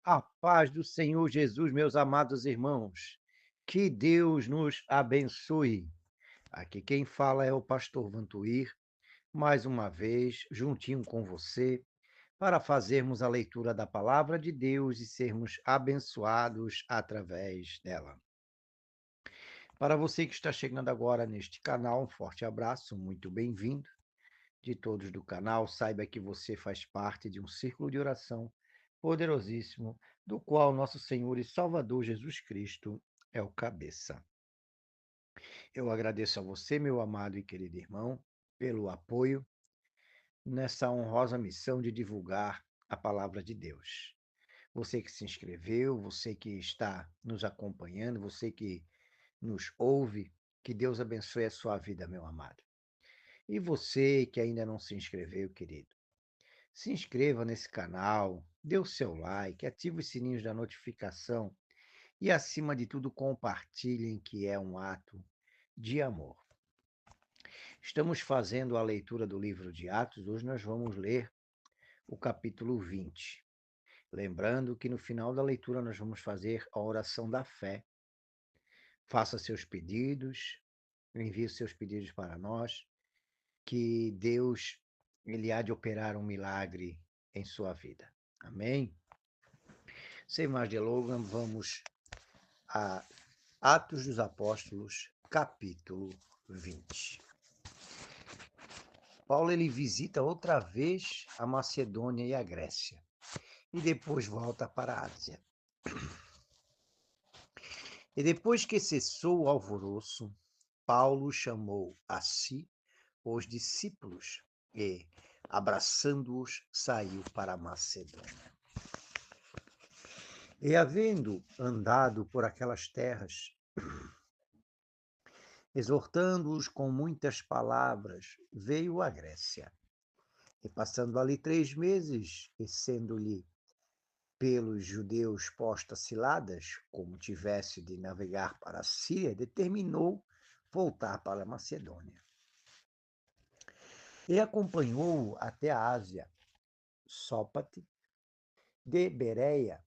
A paz do Senhor Jesus, meus amados irmãos. Que Deus nos abençoe. Aqui quem fala é o pastor Vantuir, mais uma vez, juntinho com você, para fazermos a leitura da palavra de Deus e sermos abençoados através dela. Para você que está chegando agora neste canal, um forte abraço, muito bem-vindo. De todos do canal, saiba que você faz parte de um círculo de oração poderosíssimo, do qual nosso Senhor e Salvador Jesus Cristo é o cabeça. Eu agradeço a você, meu amado e querido irmão, pelo apoio nessa honrosa missão de divulgar a palavra de Deus. Você que se inscreveu, você que está nos acompanhando, você que nos ouve, que Deus abençoe a sua vida, meu amado. E você que ainda não se inscreveu, querido, se inscreva nesse canal, dê o seu like, ative os sininhos da notificação e, acima de tudo, compartilhem, que é um ato de amor. Estamos fazendo a leitura do livro de Atos, hoje nós vamos ler o capítulo 20. Lembrando que no final da leitura nós vamos fazer a oração da fé. Faça seus pedidos, envie seus pedidos para nós, que Deus ele há de operar um milagre em sua vida. Amém? Sem mais delongas, vamos a Atos dos Apóstolos, capítulo 20. Paulo ele visita outra vez a Macedônia e a Grécia, e depois volta para a Ásia. E depois que cessou o alvoroço, Paulo chamou a si os discípulos e, abraçando-os, saiu para a Macedônia. E havendo andado por aquelas terras, exortando-os com muitas palavras, veio à Grécia. E passando ali 3 meses, e sendo-lhe pelos judeus postas ciladas, como tivesse de navegar para a Síria, determinou voltar para a Macedônia. E acompanhou-o até a Ásia, Sópate, de Bereia,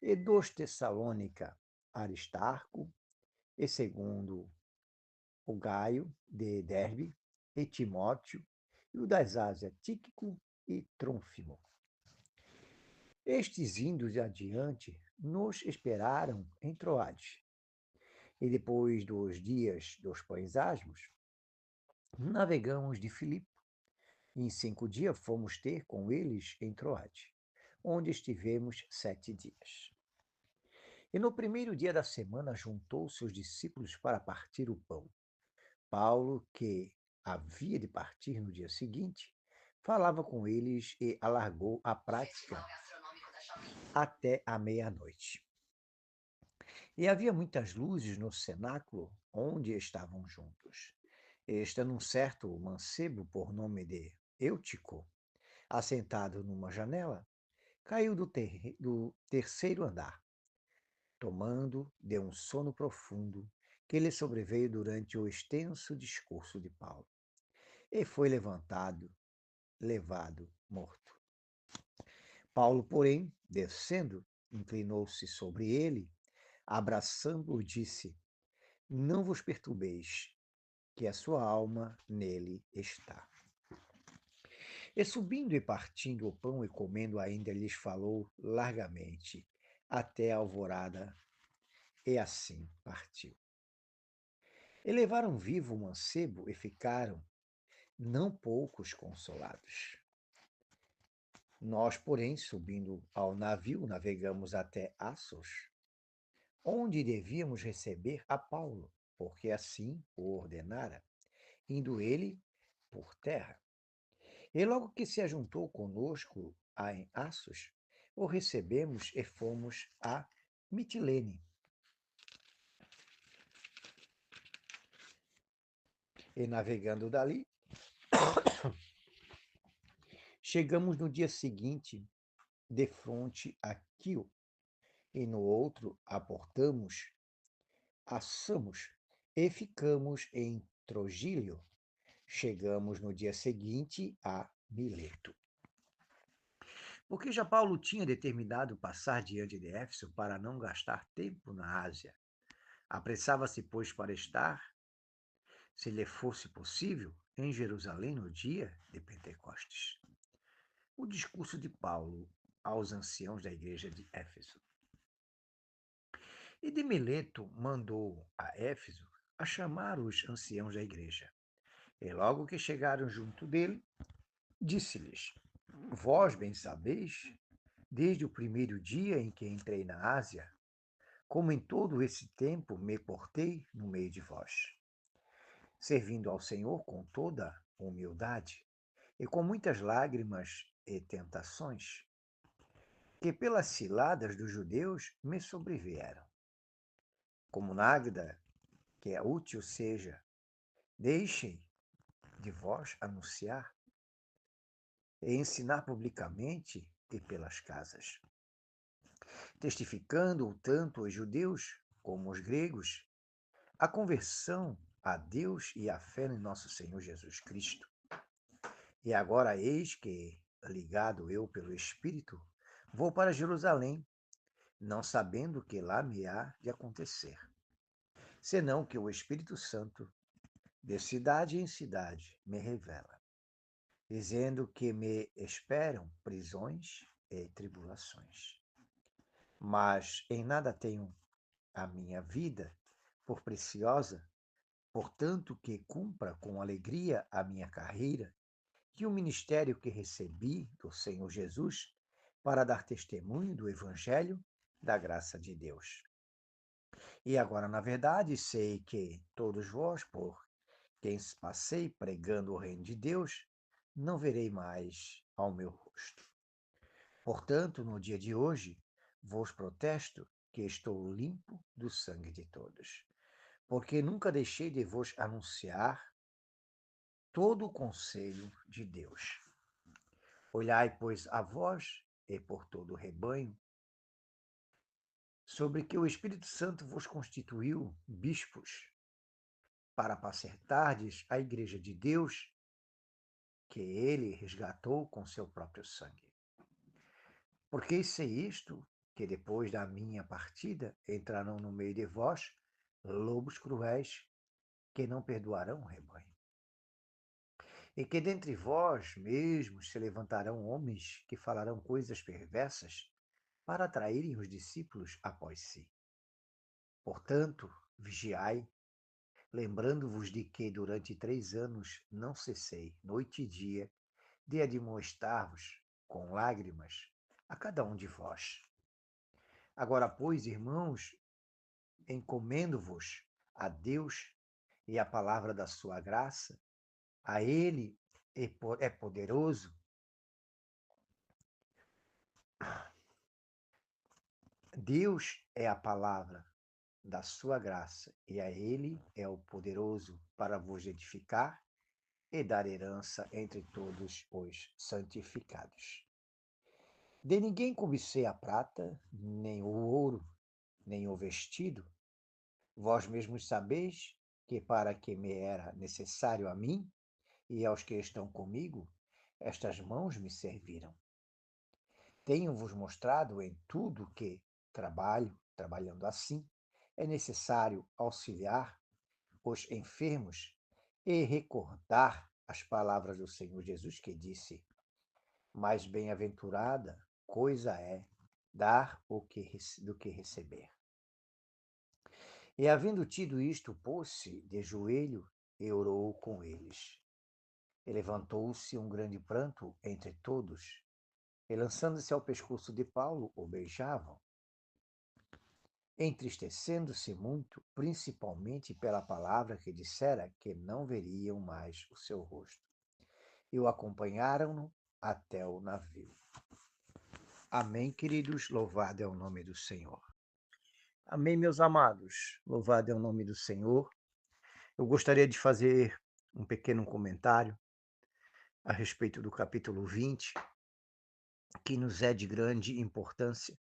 e dos Tessalônica, Aristarco, e segundo o Gaio, de Derbe, e Timóteo, e o das Ásias, Tíquico e Trôfimo. Estes índios adiante nos esperaram em Troade. E depois dos dias dos pães asmos, navegamos de Filipe, e em 5 dias fomos ter com eles em Troade, onde estivemos 7 dias. E no primeiro dia da semana juntou seus discípulos para partir o pão. Paulo, que havia de partir no dia seguinte, falava com eles e alargou a prática até a meia-noite. E havia muitas luzes no cenáculo onde estavam juntos. Estando um certo mancebo por nome de Eutico, assentado numa janela, caiu do terceiro andar, tomando de um sono profundo que lhe sobreveio durante o extenso discurso de Paulo. E foi levado morto. Paulo, porém, descendo, inclinou-se sobre ele, abraçando-o, disse: Não vos perturbeis, que a sua alma nele está. E subindo e partindo o pão e comendo ainda, lhes falou largamente, até a alvorada, e assim partiu. E levaram vivo o mancebo e ficaram não poucos consolados. Nós, porém, subindo ao navio, navegamos até Assos, onde devíamos receber a Paulo, porque assim o ordenara, indo ele por terra. E logo que se ajuntou conosco em Assos, o recebemos e fomos a Mitilene. E navegando dali, chegamos no dia seguinte de fronte a Quio, e no outro aportamos a Samos e ficamos em Trogílio. Chegamos no dia seguinte a Mileto. Porque já Paulo tinha determinado passar diante de Éfeso para não gastar tempo na Ásia. Apressava-se, pois, para estar, se lhe fosse possível, em Jerusalém no dia de Pentecostes. O discurso de Paulo aos anciãos da igreja de Éfeso. E de Mileto mandou a Éfeso a chamar os anciãos da igreja. E logo que chegaram junto dele, disse-lhes: Vós bem sabeis, desde o primeiro dia em que entrei na Ásia, como em todo esse tempo me portei no meio de vós, servindo ao Senhor com toda humildade e com muitas lágrimas e tentações, que pelas ciladas dos judeus me sobrevieram. Como nada que é útil seja, deixem de vós anunciar e ensinar publicamente e pelas casas, testificando tanto os judeus como os gregos a conversão a Deus e a fé em nosso Senhor Jesus Cristo. E agora eis que, ligado eu pelo Espírito, vou para Jerusalém, não sabendo o que lá me há de acontecer, senão que o Espírito Santo, de cidade em cidade, me revela, dizendo que me esperam prisões e tribulações. Mas em nada tenho a minha vida por preciosa, portanto que cumpra com alegria a minha carreira e o ministério que recebi do Senhor Jesus para dar testemunho do Evangelho da graça de Deus. E agora, na verdade, sei que todos vós, por quem passei pregando o reino de Deus, não verei mais ao meu rosto. Portanto, no dia de hoje, vos protesto que estou limpo do sangue de todos, porque nunca deixei de vos anunciar todo o conselho de Deus. Olhai, pois, a vós e por todo o rebanho, sobre que o Espírito Santo vos constituiu bispos, para apacentardes a igreja de Deus, que ele resgatou com seu próprio sangue. Porque sei isto, que depois da minha partida entrarão no meio de vós lobos cruéis, que não perdoarão o rebanho. E que dentre vós mesmos se levantarão homens que falarão coisas perversas para atraírem os discípulos após si. Portanto, vigiai, lembrando-vos de que durante 3 anos não cessei, noite e dia, de admoestar-vos com lágrimas a cada um de vós. Agora, pois, irmãos, encomendo-vos a Deus e à palavra da sua graça, a Ele é poderoso. Deus é a palavra da sua graça, e a Ele é o poderoso para vos edificar e dar herança entre todos os santificados. De ninguém cobicei a prata, nem o ouro, nem o vestido. Vós mesmos sabeis que para que me era necessário a mim e aos que estão comigo, estas mãos me serviram. Tenho-vos mostrado em tudo que, trabalhando assim, é necessário auxiliar os enfermos e recordar as palavras do Senhor Jesus que disse: mais bem-aventurada coisa é dar do que receber. E havendo tido isto, pôs-se de joelho e orou com eles. E levantou-se um grande pranto entre todos, e lançando-se ao pescoço de Paulo, o beijavam, entristecendo-se muito, principalmente pela palavra que dissera que não veriam mais o seu rosto. E o acompanharam-no até o navio. Amém, queridos, louvado é o nome do Senhor. Amém, meus amados, louvado é o nome do Senhor. Eu gostaria de fazer um pequeno comentário a respeito do capítulo 20, que nos é de grande importância.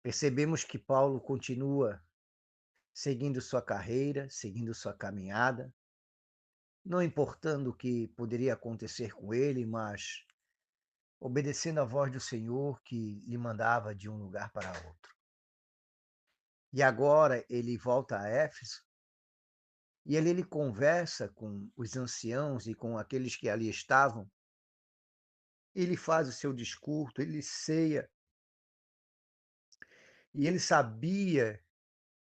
Percebemos que Paulo continua seguindo sua carreira, seguindo sua caminhada, não importando o que poderia acontecer com ele, mas obedecendo a voz do Senhor que lhe mandava de um lugar para outro. E agora ele volta a Éfeso e ele conversa com os anciãos e com aqueles que ali estavam. Ele faz o seu discurso, ele ceia, e ele sabia,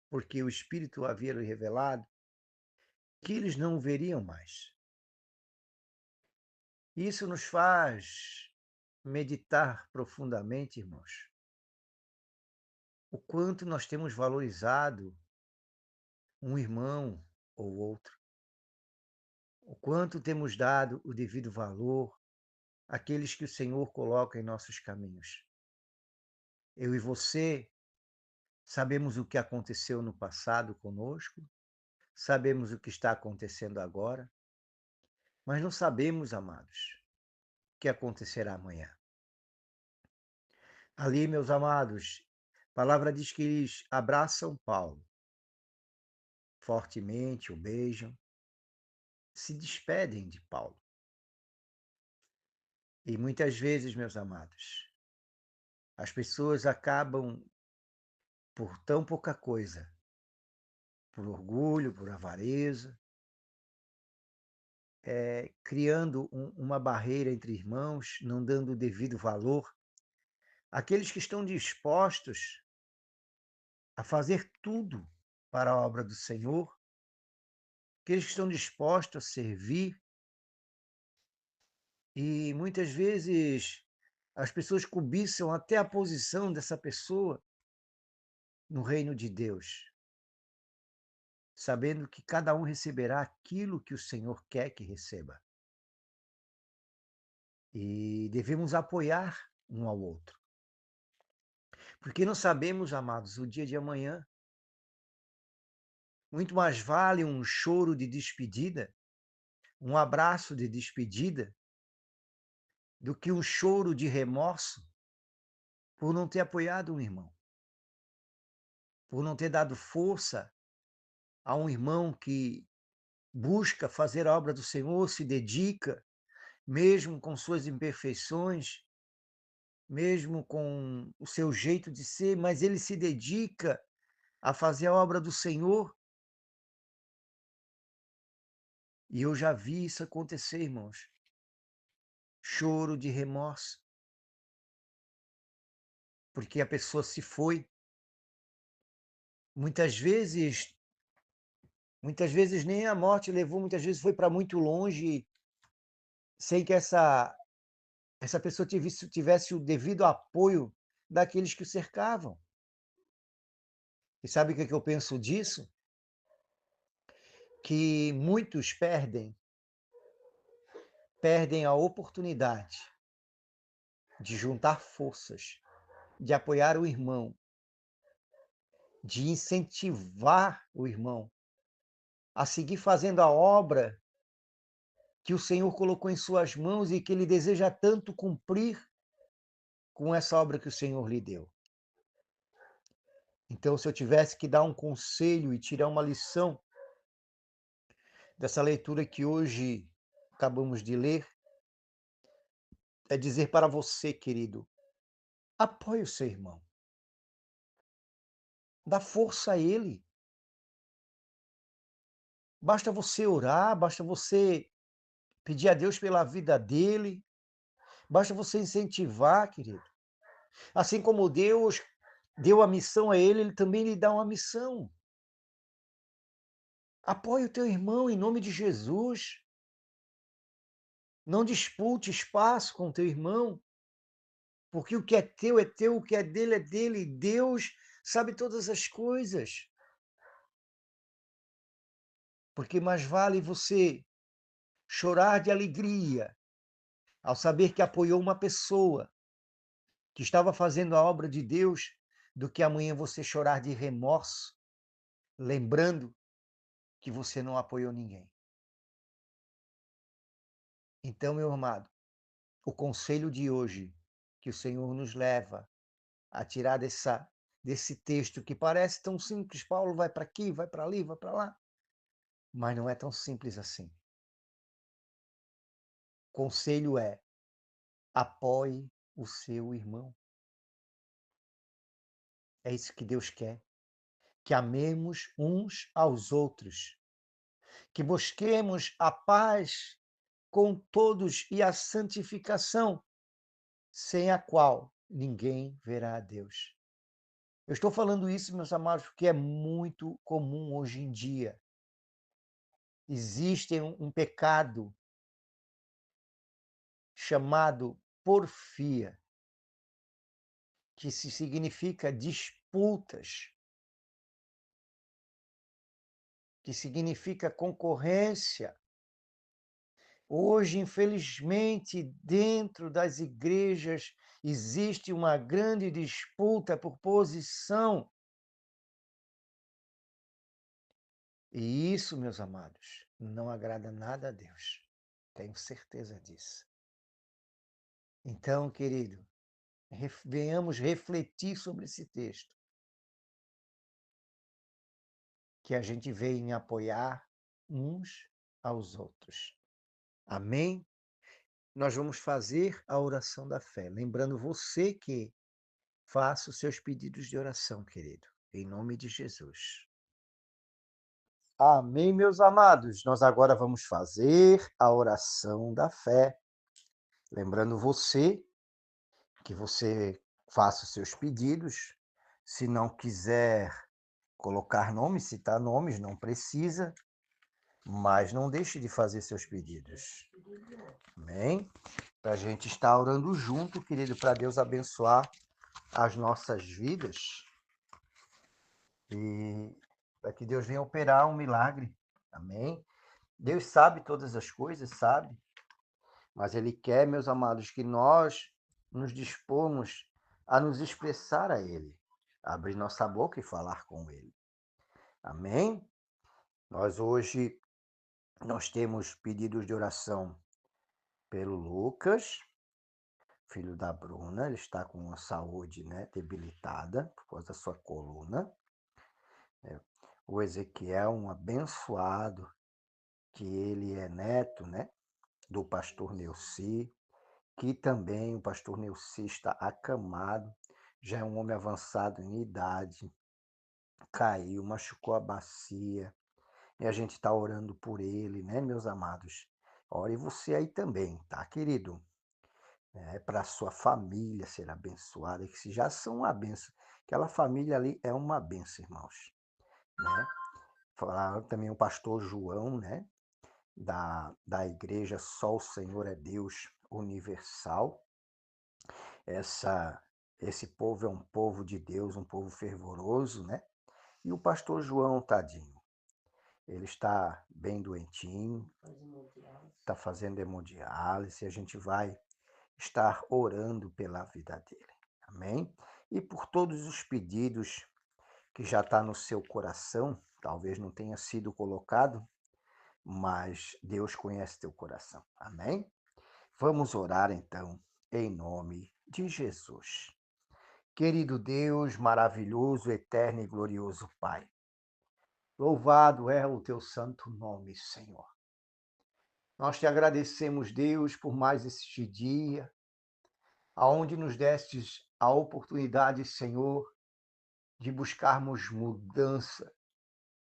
porque o Espírito havia lhe revelado, que eles não o veriam mais. Isso nos faz meditar profundamente, irmãos, o quanto nós temos valorizado um irmão ou outro, o quanto temos dado o devido valor àqueles que o Senhor coloca em nossos caminhos. Eu e você sabemos o que aconteceu no passado conosco, sabemos o que está acontecendo agora, mas não sabemos, amados, o que acontecerá amanhã. Ali, meus amados, a palavra diz que eles abraçam Paulo fortemente, o beijam, se despedem de Paulo. E muitas vezes, meus amados, as pessoas acabam, por tão pouca coisa, por orgulho, por avareza, criando uma barreira entre irmãos, não dando o devido valor àqueles que estão dispostos a fazer tudo para a obra do Senhor, aqueles que estão dispostos a servir. E muitas vezes as pessoas cobiçam até a posição dessa pessoa no reino de Deus, sabendo que cada um receberá aquilo que o Senhor quer que receba. E devemos apoiar um ao outro. Porque não sabemos, amados, o dia de amanhã. Muito mais vale um choro de despedida, um abraço de despedida, do que um choro de remorso por não ter apoiado um irmão, por não ter dado força a um irmão que busca fazer a obra do Senhor, se dedica, mesmo com suas imperfeições, mesmo com o seu jeito de ser, mas ele se dedica a fazer a obra do Senhor. E eu já vi isso acontecer, irmãos. Choro de remorso, porque a pessoa se foi. Muitas vezes, muitas vezes nem a morte levou, muitas vezes foi para muito longe, sem que essa pessoa tivesse o devido apoio daqueles que o cercavam. E sabe o que eu penso disso? Que muitos perdem a oportunidade de juntar forças, de apoiar o irmão, de incentivar o irmão a seguir fazendo a obra que o Senhor colocou em suas mãos e que ele deseja tanto cumprir com essa obra que o Senhor lhe deu. Então, se eu tivesse que dar um conselho e tirar uma lição dessa leitura que hoje acabamos de ler, é dizer para você, querido, apoie o seu irmão. Dá força a ele. Basta você orar, basta você pedir a Deus pela vida dele, basta você incentivar, querido. Assim como Deus deu a missão a ele, ele também lhe dá uma missão. Apoie o teu irmão em nome de Jesus. Não dispute espaço com o teu irmão, porque o que é teu, o que é dele é dele. Deus sabe todas as coisas. Porque mais vale você chorar de alegria ao saber que apoiou uma pessoa que estava fazendo a obra de Deus, do que amanhã você chorar de remorso, lembrando que você não apoiou ninguém. Então, meu amado, o conselho de hoje que o Senhor nos leva a tirar desse texto que parece tão simples, Paulo vai para aqui, vai para ali, vai para lá, mas não é tão simples assim. O conselho é: apoie o seu irmão. É isso que Deus quer. Que amemos uns aos outros. Que busquemos a paz com todos e a santificação, sem a qual ninguém verá a Deus. Eu estou falando isso, meus amados, porque é muito comum hoje em dia. Existe um pecado chamado porfia, que se significa disputas, que significa concorrência. Hoje, infelizmente, dentro das igrejas existe uma grande disputa por posição. E isso, meus amados, não agrada nada a Deus. Tenho certeza disso. Então, querido, venhamos refletir sobre esse texto, que a gente veio em apoiar uns aos outros. Amém? Nós vamos fazer a oração da fé. Lembrando você que faça os seus pedidos de oração, querido, em nome de Jesus. Amém, meus amados. Nós agora vamos fazer a oração da fé. Lembrando você que você faça os seus pedidos. Se não quiser colocar nomes, citar nomes, não precisa, mas não deixe de fazer seus pedidos. Amém? Para a gente estar orando junto, querido, para Deus abençoar as nossas vidas e para que Deus venha operar um milagre. Amém? Deus sabe todas as coisas, sabe? Mas Ele quer, meus amados, que nós nos dispomos a nos expressar a Ele, abrir nossa boca e falar com Ele. Amém? Nós temos pedidos de oração pelo Lucas, filho da Bruna. Ele está com a saúde, né, debilitada por causa da sua coluna. O Ezequiel, um abençoado, que ele é neto, né, do pastor Neuci, que também o pastor Neuci está acamado, já é um homem avançado em idade, caiu, machucou a bacia, e a gente está orando por ele, né, meus amados? Ore você aí também, tá, querido? Para a sua família ser abençoada, que se já são uma benção, aquela família ali é uma benção, irmãos, né? Falaram também o pastor João, né, da igreja Só o Senhor é Deus Universal. Esse povo é um povo de Deus, um povo fervoroso, né? E o pastor João, tadinho, ele está bem doentinho, está fazendo hemodiálise, e a gente vai estar orando pela vida dele. Amém? E por todos os pedidos que já está no seu coração, talvez não tenha sido colocado, mas Deus conhece teu coração. Amém? Vamos orar então, em nome de Jesus. Querido Deus, maravilhoso, eterno e glorioso Pai, louvado é o teu santo nome, Senhor. Nós te agradecemos, Deus, por mais este dia, aonde nos destes a oportunidade, Senhor, de buscarmos mudança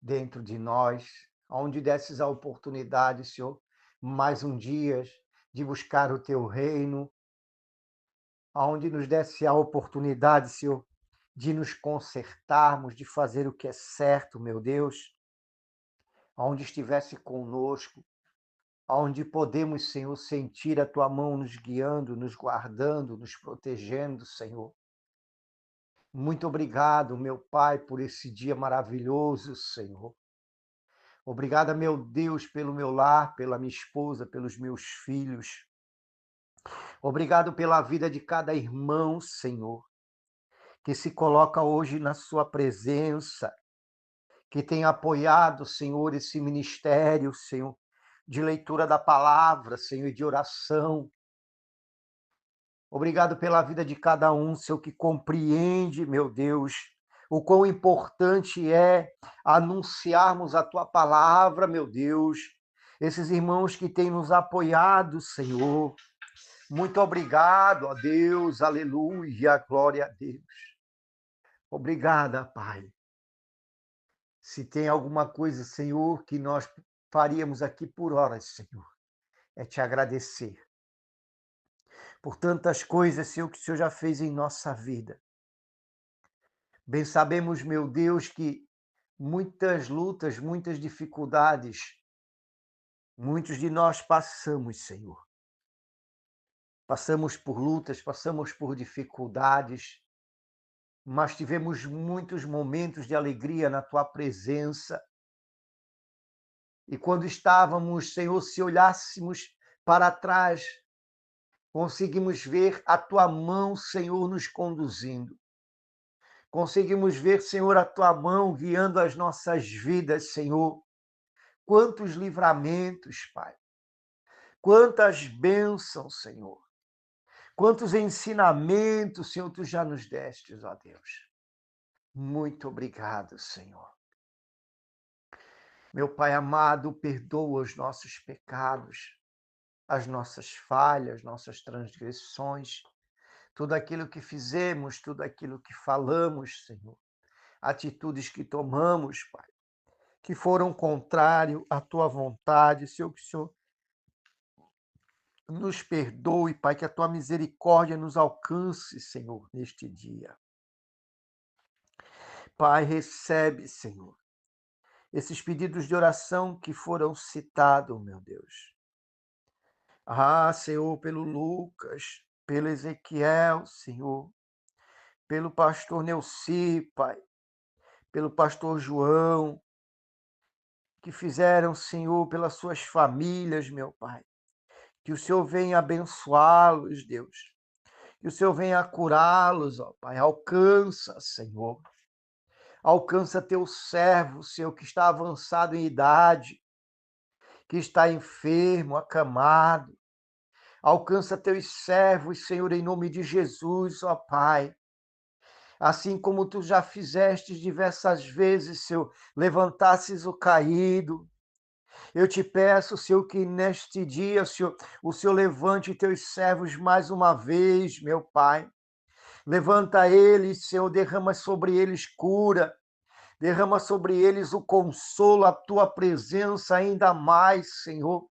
dentro de nós, aonde destes a oportunidade, Senhor, mais um dia de buscar o teu reino, aonde nos desse a oportunidade, Senhor, de nos consertarmos, de fazer o que é certo, meu Deus, aonde estivesse conosco, aonde podemos, Senhor, sentir a tua mão nos guiando, nos guardando, nos protegendo, Senhor. Muito obrigado, meu Pai, por esse dia maravilhoso, Senhor. Obrigada, meu Deus, pelo meu lar, pela minha esposa, pelos meus filhos. Obrigado pela vida de cada irmão, Senhor, que se coloca hoje na sua presença, que tem apoiado, Senhor, esse ministério, Senhor, de leitura da palavra, Senhor, e de oração. Obrigado pela vida de cada um, Senhor, que compreende, meu Deus, o quão importante é anunciarmos a tua palavra, meu Deus. Esses irmãos que têm nos apoiado, Senhor, Muito obrigado, ó Deus, aleluia, glória a Deus. Obrigada, Pai. Se tem alguma coisa, Senhor, que nós faríamos aqui por horas, Senhor, é te agradecer por tantas coisas, Senhor, que o Senhor já fez em nossa vida. Bem sabemos, meu Deus, que muitas lutas, muitas dificuldades, muitos de nós passamos, Senhor. Passamos por lutas, passamos por dificuldades, mas tivemos muitos momentos de alegria na tua presença. E quando estávamos, Senhor, se olhássemos para trás, conseguimos ver a tua mão, Senhor, nos conduzindo. Conseguimos ver, Senhor, a tua mão guiando as nossas vidas, Senhor. Quantos livramentos, Pai. Quantas bênçãos, Senhor. Quantos ensinamentos, Senhor, tu já nos destes, ó Deus. Muito obrigado, Senhor. Meu Pai amado, perdoa os nossos pecados, as nossas falhas, nossas transgressões, tudo aquilo que fizemos, tudo aquilo que falamos, Senhor, atitudes que tomamos, Pai, que foram contrário à tua vontade, Senhor, que o Senhor nos perdoe, Pai, que a tua misericórdia nos alcance, Senhor, neste dia. Pai, recebe, Senhor, esses pedidos de oração que foram citados, meu Deus. Ah, Senhor, pelo Lucas, pelo Ezequiel, Senhor, pelo pastor Neuci, Pai, pelo pastor João, que fizeram, Senhor, pelas suas famílias, meu Pai. Que o Senhor venha abençoá-los, Deus. Que o Senhor venha curá-los, ó Pai. Alcança, Senhor. Alcança teu servo, Senhor, que está avançado em idade, que está enfermo, acamado. Alcança teus servos, Senhor, em nome de Jesus, ó Pai. Assim como tu já fizeste diversas vezes, Senhor, levantasses o caído. Eu te peço, Senhor, que neste dia, Senhor, o Senhor levante teus servos mais uma vez, meu Pai. Levanta eles, Senhor, derrama sobre eles cura, derrama sobre eles o consolo, a tua presença ainda mais, Senhor.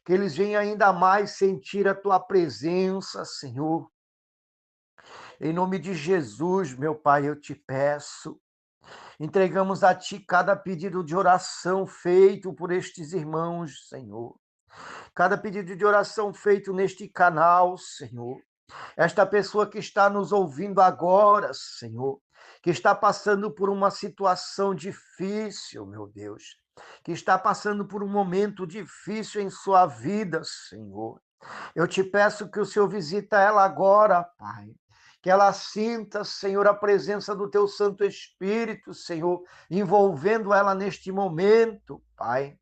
Que eles venham ainda mais sentir a tua presença, Senhor. Em nome de Jesus, meu Pai, eu te peço. Entregamos a ti cada pedido de oração feito por estes irmãos, Senhor. Cada pedido de oração feito neste canal, Senhor. Esta pessoa que está nos ouvindo agora, Senhor, que está passando por uma situação difícil, meu Deus, que está passando por um momento difícil em sua vida, Senhor. Eu te peço que o Senhor visita ela agora, Pai. Que ela sinta, Senhor, a presença do teu Santo Espírito, Senhor, envolvendo ela neste momento, Pai.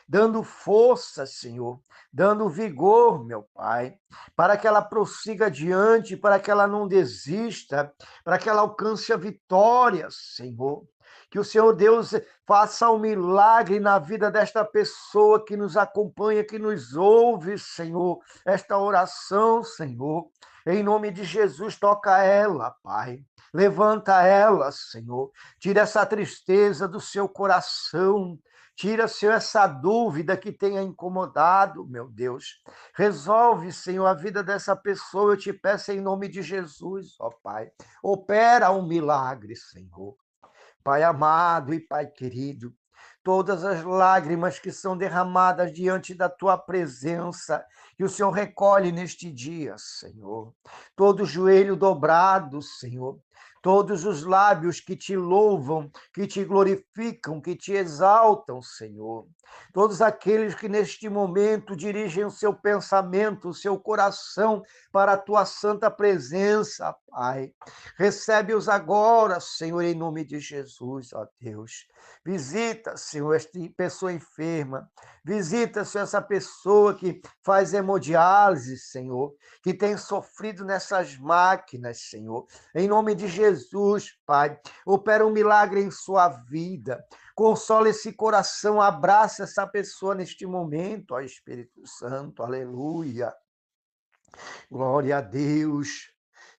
Dando força, Senhor, dando vigor, meu Pai, para que ela prossiga adiante, para que ela não desista, para que ela alcance a vitória, Senhor. Que o Senhor Deus faça um milagre na vida desta pessoa que nos acompanha, que nos ouve, Senhor, esta oração, Senhor. Em nome de Jesus, toca ela, Pai. Levanta ela, Senhor. Tira essa tristeza do seu coração. Tira, Senhor, essa dúvida que tenha incomodado, meu Deus. Resolve, Senhor, a vida dessa pessoa. Eu te peço em nome de Jesus, ó Pai. Opera um milagre, Senhor. Pai amado e Pai querido, todas as lágrimas que são derramadas diante da tua presença, que o Senhor recolhe neste dia, Senhor. Todo joelho dobrado, Senhor. Todos os lábios que te louvam, que te glorificam, que te exaltam, Senhor. Todos aqueles que neste momento dirigem o seu pensamento, o seu coração para a tua santa presença, Pai. Recebe-os agora, Senhor, em nome de Jesus, ó Deus. Visita, Senhor, esta pessoa enferma. Visita, Senhor, essa pessoa que faz hemodiálise, Senhor, que tem sofrido nessas máquinas, Senhor. Em nome de Jesus, Pai, opera um milagre em sua vida. Consola esse coração, abraça essa pessoa neste momento, ó Espírito Santo, aleluia. Glória a Deus.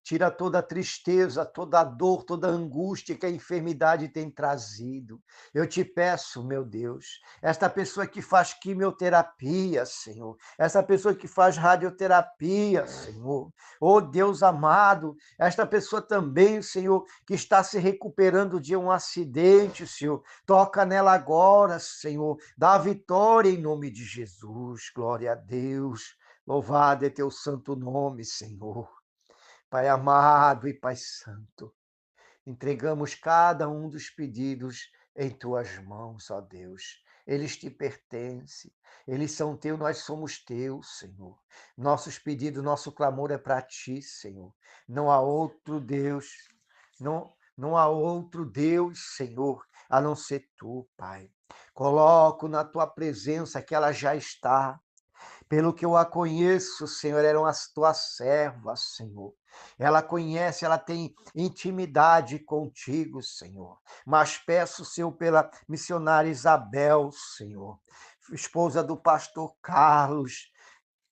Tira toda a tristeza, toda a dor, toda a angústia que a enfermidade tem trazido. Eu te peço, meu Deus, esta pessoa que faz quimioterapia, Senhor, essa pessoa que faz radioterapia, Senhor, oh Deus amado, esta pessoa também, Senhor, que está se recuperando de um acidente, Senhor, toca nela agora, Senhor, dá vitória em nome de Jesus, glória a Deus. Louvado é teu santo nome, Senhor. Pai amado e Pai santo, entregamos cada um dos pedidos em tuas mãos, ó Deus. Eles te pertencem, eles são teus, nós somos teus, Senhor. Nossos pedidos, nosso clamor é para ti, Senhor. Não há outro Deus, não há outro Deus, Senhor, a não ser tu, Pai. Coloco na tua presença que ela já está. Pelo que eu a conheço, Senhor, eram as tuas servas, Senhor. Ela conhece, ela tem intimidade contigo, Senhor. Mas peço, Senhor, pela missionária Isabel, Senhor, esposa do pastor Carlos,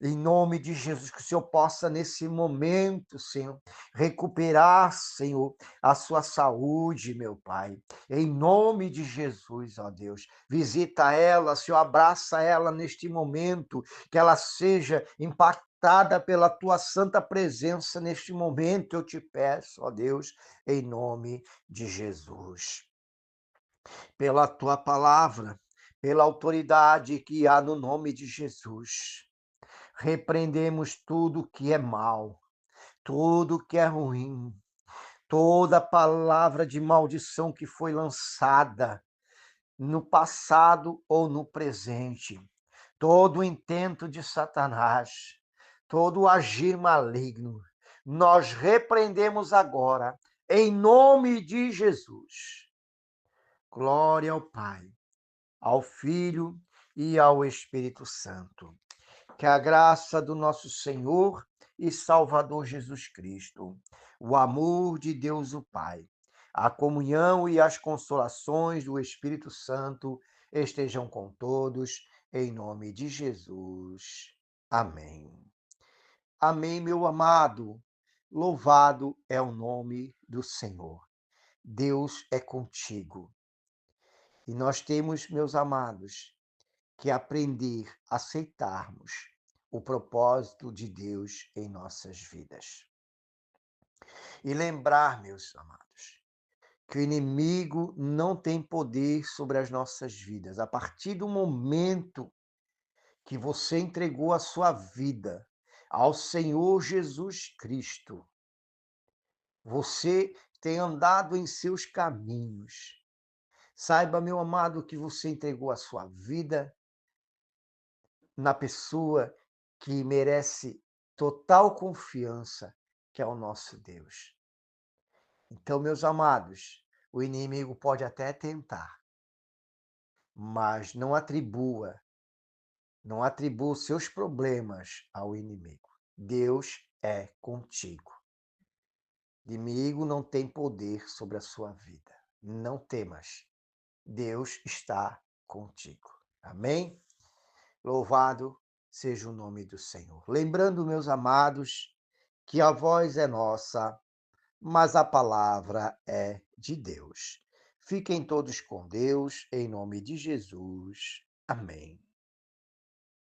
em nome de Jesus, que o Senhor possa, nesse momento, Senhor, recuperar, Senhor, a sua saúde, meu Pai. Em nome de Jesus, ó Deus. Visita ela, Senhor, abraça ela neste momento, que ela seja impactada pela tua santa presença neste momento, eu te peço, ó Deus, em nome de Jesus. Pela tua palavra, pela autoridade que há no nome de Jesus. Repreendemos tudo que é mal, tudo que é ruim, toda palavra de maldição que foi lançada no passado ou no presente, todo o intento de Satanás, todo o agir maligno, nós repreendemos agora, em nome de Jesus. Glória ao Pai, ao Filho e ao Espírito Santo. Que a graça do nosso Senhor e Salvador Jesus Cristo, o amor de Deus o Pai, a comunhão e as consolações do Espírito Santo estejam com todos, em nome de Jesus. Amém. Amém, meu amado. Louvado é o nome do Senhor. Deus é contigo. E nós temos, meus amados, que aprender a aceitarmos o propósito de Deus em nossas vidas. E lembrar, meus amados, que o inimigo não tem poder sobre as nossas vidas. A partir do momento que você entregou a sua vida ao Senhor Jesus Cristo, você tem andado em seus caminhos. Saiba, meu amado, que você entregou a sua vida na pessoa que merece total confiança, que é o nosso Deus. Então, meus amados, o inimigo pode até tentar, mas não atribua os seus problemas ao inimigo. Deus é contigo. O inimigo não tem poder sobre a sua vida. Não temas. Deus está contigo. Amém? Louvado seja o nome do Senhor. Lembrando, meus amados, que a voz é nossa, mas a palavra é de Deus. Fiquem todos com Deus, em nome de Jesus. Amém.